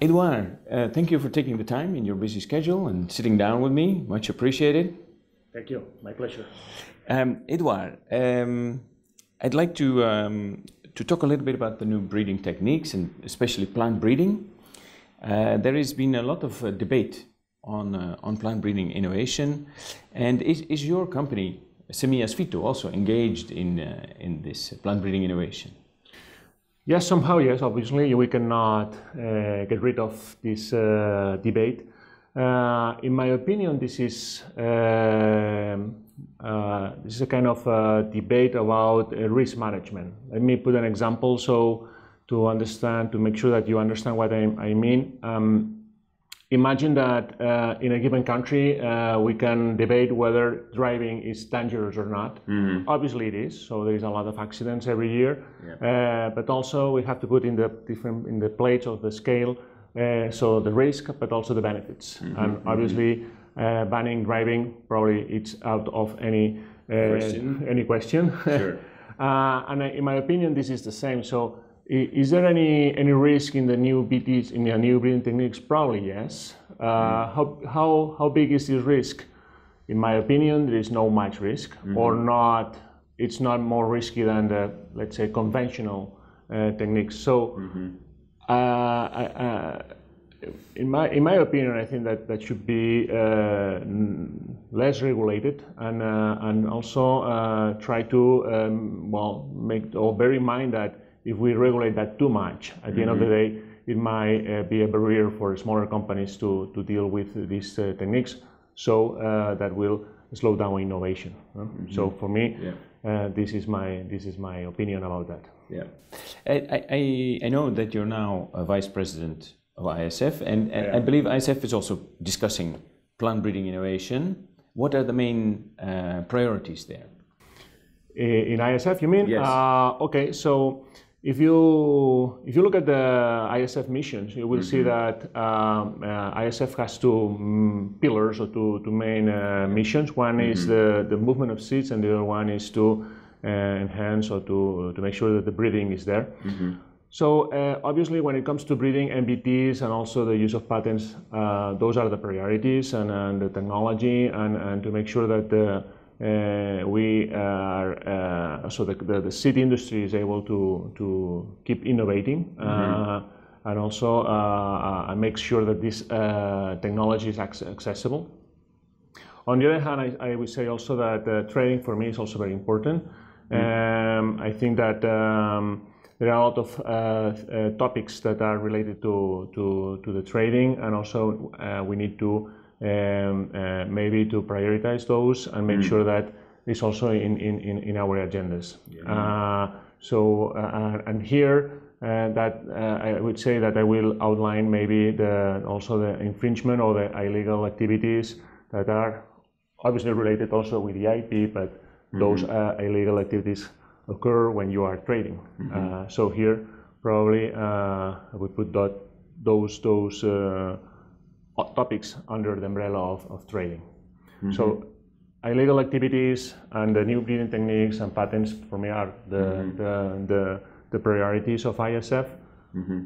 Edouard, thank you for taking the time in your busy schedule and sitting down with me. Much appreciated. Thank you. My pleasure. Edouard, I'd like to talk a little bit about the new breeding techniques and especially plant breeding. There has been a lot of debate on plant breeding innovation, and is your company Semillas Fito also engaged in this plant breeding innovation? Yes, somehow, yes. Obviously, we cannot get rid of this debate. In my opinion, this is a kind of debate about risk management. Let me put an example so to understand, to make sure that you understand what I mean. Imagine that in a given country, we can debate whether driving is dangerous or not. Mm-hmm. Obviously it is, so there is a lot of accidents every year. Yeah. But also we have to put in the plates of the scale, so the risk, but also the benefits. Mm-hmm. And obviously banning driving, probably it's out of any question. Sure. And in my opinion, this is the same. So is there any risk in the new BTs, in the new breeding techniques? Probably yes. How big is this risk? In my opinion, there is no much risk, or not. It's not more risky than the, let's say, conventional techniques. So, in my opinion, I think that should be less regulated, and also try to bear in mind that if we regulate that too much, at the end of the day, it might be a barrier for smaller companies to deal with these techniques. So that will slow down innovation. So for me, this is my opinion about that. Yeah, I know that you're now a vice president of ISF, and I believe ISF is also discussing plant breeding innovation. What are the main priorities there? In ISF, you mean? Yes. Okay, so if you look at the ISF missions, you will see that ISF has two pillars or two main missions. One is the movement of seeds, and the other one is to enhance or to make sure that the breeding is there. So obviously, when it comes to breeding, MBTs and also the use of patents, those are the priorities, and the technology, and to make sure that we are so the seed industry is able to keep innovating, and also make sure that this technology is accessible. On the other hand, I would say also that trading for me is also very important. I think that there are a lot of topics that are related to the trading, and also we need to maybe to prioritize those and make sure that it's also in our agendas. And here that I would say that I will outline maybe also the infringement or the illegal activities that are obviously related also with the IP, but those illegal activities occur when you are trading. So here probably I would put those topics under the umbrella of trading. So illegal activities and the new breeding techniques and patents for me are the priorities of ISF,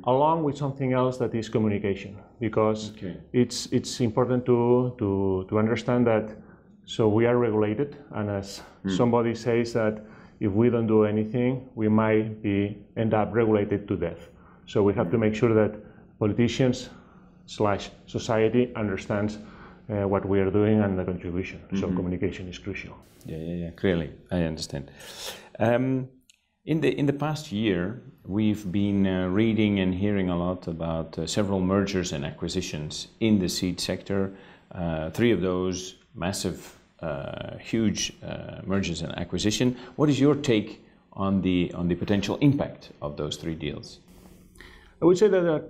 along with something else that is communication, because it's important to understand that so we are regulated, and as somebody says that if we don't do anything, we might end up regulated to death. So we have to make sure that politicians / society understands what we are doing and the contribution. So communication is crucial. Yeah. Clearly, I understand. In the past year, we've been reading and hearing a lot about several mergers and acquisitions in the seed sector. 3 of those massive, huge mergers and acquisition. What is your take on the potential impact of those 3 deals? I would say that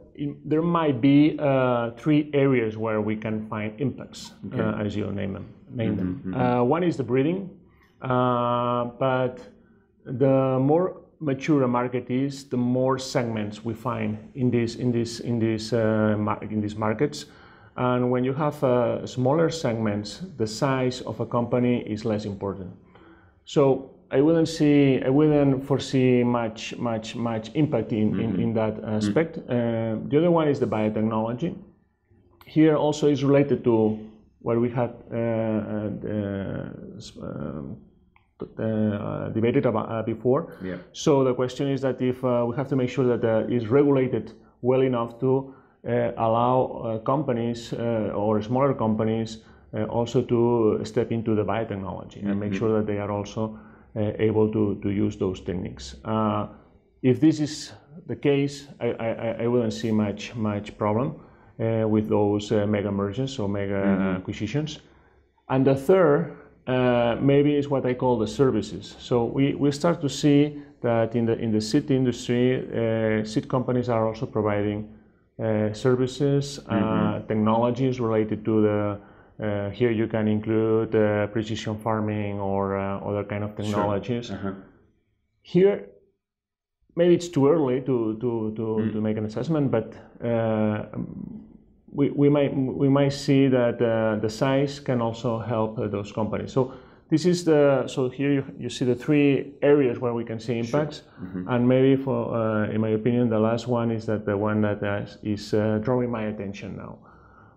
there might be 3 areas where we can find impacts, as you name them. One is the breeding, but the more mature a market is, the more segments we find in these markets. And when you have smaller segments, the size of a company is less important. So I wouldn't foresee much impact in that aspect. The other one is the biotechnology. Here also is related to what we had debated about before. Yeah. So the question is that if we have to make sure that it's regulated well enough to allow companies or smaller companies also to step into the biotechnology and make sure that they are also able to use those techniques. If this is the case, I wouldn't see much problem with those mega mergers or mega acquisitions. And the third maybe is what I call the services. So we start to see that in the seed industry, seed companies are also providing services, technologies related to the here you can include precision farming or other kind of technologies. Sure. Here, maybe it's too early to make an assessment, but we might see that the size can also help those companies. So this is so here you see the three areas where we can see impacts, sure. And maybe for in my opinion the last one is that the one that is drawing my attention now.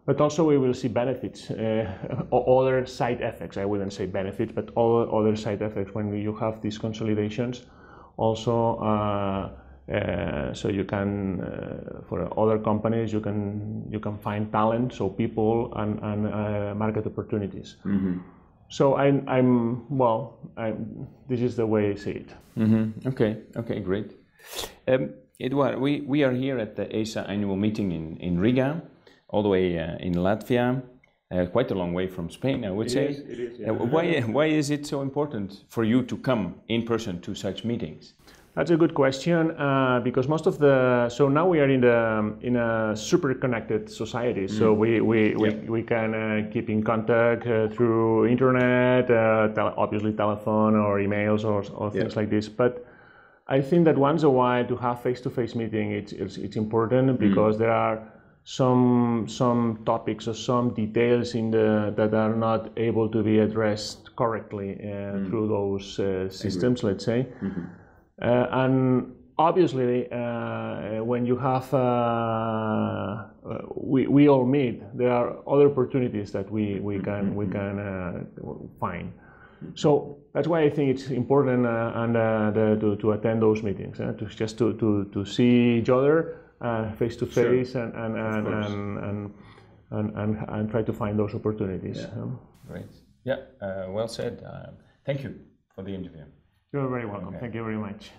But also we will see benefits, other side effects. I wouldn't say benefits, but other side effects when you have these consolidations. Also, so you can, for other companies, you can find talent, so people and market opportunities. So this is the way I see it. Okay, great. Eduard, we are here at the ESA annual meeting in Riga, all the way in Latvia, quite a long way from Spain, I would say. It is, yeah. Why is it so important for you to come in person to such meetings? That's a good question, because most of so now we are in a super connected society. So we can keep in contact through internet, obviously telephone or emails or things like this. But I think that once a while to have face-to-face meeting, it's important because there are some topics or some details that are not able to be addressed correctly through those systems, let's say. And obviously, when you have we all meet, there are other opportunities that we can find. So that's why I think it's important to attend those meetings, to see each other face to face, and try to find those opportunities. Yeah. Great. Yeah. Well said. Thank you for the interview. You're very welcome. Okay. Thank you very much.